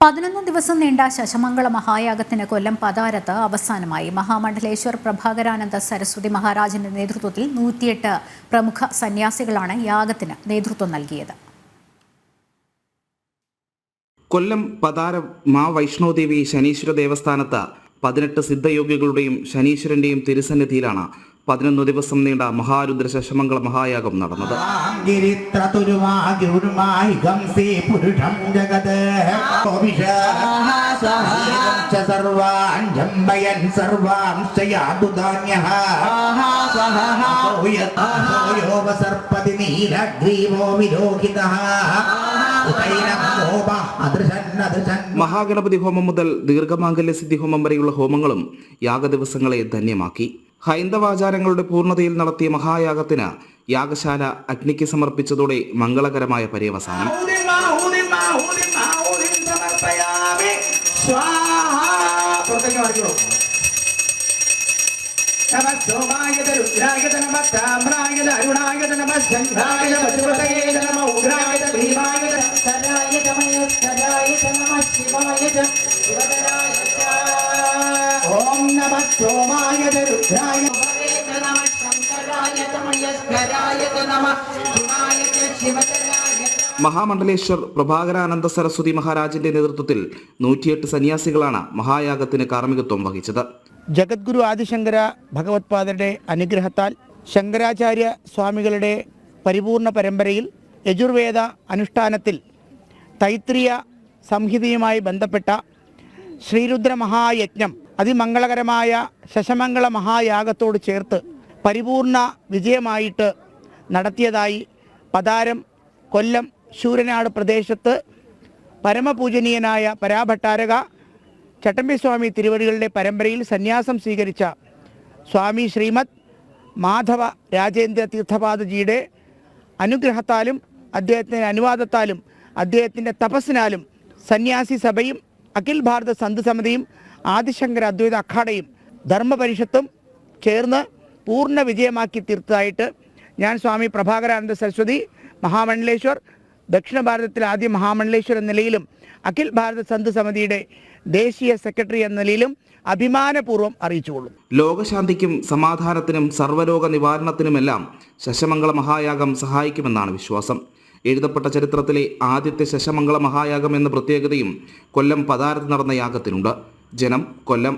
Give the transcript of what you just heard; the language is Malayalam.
11 ദിവസം നീണ്ട ശശമംഗള മഹായാഗത്തിന് കൊല്ലം പതാരത്ത് അവസാനമായി. മഹാമണ്ഡലേശ്വർ പ്രഭാകരാനന്ദ സരസ്വതി മഹാരാജന്റെ നേതൃത്വത്തിൽ 108 പ്രമുഖ സന്യാസികളാണ് യാഗത്തിന് നേതൃത്വം നൽകിയത്. കൊല്ലം പതാരം മാ വൈഷ്ണോദേവി ശനീശ്വര ദേവസ്ഥാനത്ത് 18 സിദ്ധയോഗികളുടെയും ശനീശ്വരന്റെയും തിരുസന്നിധിയിലാണ് 11 ദിവസം നീണ്ട മഹാരുദ്ര ശശമംഗള മഹായാഗം നടന്നത്. മഹാഗണപതി ഹോമം മുതൽ ദീർഘമാംഗല്യ സിദ്ധി ഹോമം വരെയുള്ള ഹോമങ്ങളും യാഗദിവസങ്ങളെ ധന്യമാക്കി. ഹൈന്ദവാചാരങ്ങളുടെ പൂർണ്ണതയിൽ നടത്തിയ മഹായാഗത്തിന് യാഗശാല അഗ്നിക്ക് സമർപ്പിച്ചതോടെ മംഗളകരമായ പര്യവസാനം. മഹാമണ്ഡലേശ്വർ പ്രഭാകരാനന്ദ സരസ്വതി മഹാരാജന്റെ നേതൃത്വത്തിൽ 108 സന്യാസികളാണ് മഹായാഗത്തിന് കാർമ്മികത്വം വഹിച്ചത്. ജഗദ്ഗുരു ആദിശങ്കര ഭഗവത്പാദരുടെ അനുഗ്രഹത്താൽ ശങ്കരാചാര്യ സ്വാമികളുടെ പരിപൂർണ പരമ്പരയിൽ യജുർവേദ അനുഷ്ഠാനത്തിൽ തൈത്രീയ സംഹിതയുമായി ബന്ധപ്പെട്ട ശ്രീരുദ്ര മഹായജ്ഞം അതിമംഗളകരമായ ശശമംഗള മഹായാഗത്തോട് ചേർത്ത് പരിപൂർണ വിജയമായിട്ട് നടത്തിയതായി പതാരം കൊല്ലം ശൂരനാട് പ്രദേശത്ത് പരമപൂജനീയനായ പരാഭട്ടാരക ചട്ടമ്പിസ്വാമി തിരുവടികളുടെ പരമ്പരയിൽ സന്യാസം സ്വീകരിച്ച സ്വാമി ശ്രീമദ് മാധവ രാജേന്ദ്ര തീർത്ഥപാദജിയുടെ അനുഗ്രഹത്താലും അദ്ദേഹത്തിൻ്റെ അനുവാദത്താലും അദ്ദേഹത്തിൻ്റെ തപസ്സിനാലും സന്യാസി സഭയും അഖിൽ ഭാരത സന്ത് സമിതിയും ആദിശങ്കര അദ്വൈത അഖാഡയും ധർമ്മപരിഷത്തും ചേർന്ന് പൂർണ്ണ വിജയമാക്കി തീർത്തതായിട്ട് ഞാൻ സ്വാമി പ്രഭാകരാനന്ദ സരസ്വതി മഹാമണ്ഡലേശ്വർ ദക്ഷിണ ഭാരതത്തിലെ ആദ്യ മഹാമണ്ഡലേശ്വർ എന്ന നിലയിലും അഖിൽ ഭാരത സന്ത് സമിതിയുടെ ദേശീയ സെക്രട്ടറി എന്ന നിലയിലും അഭിമാനപൂർവ്വം അറിയിച്ചുകൊള്ളും. ലോകശാന്തിക്കും സമാധാനത്തിനും സർവ്വരോഗ നിവാരണത്തിനുമെല്ലാം ശശമംഗള മഹായാഗം സഹായിക്കുമെന്നാണ് വിശ്വാസം. എഴുതപ്പെട്ട ചരിത്രത്തിലെ ആദ്യത്തെ ശശമംഗള മഹായാഗം എന്ന പ്രത്യേകതയും കൊല്ലം പതാരത്ത് നടന്ന യാഗത്തിനുണ്ട്. ജനം, കൊല്ലം.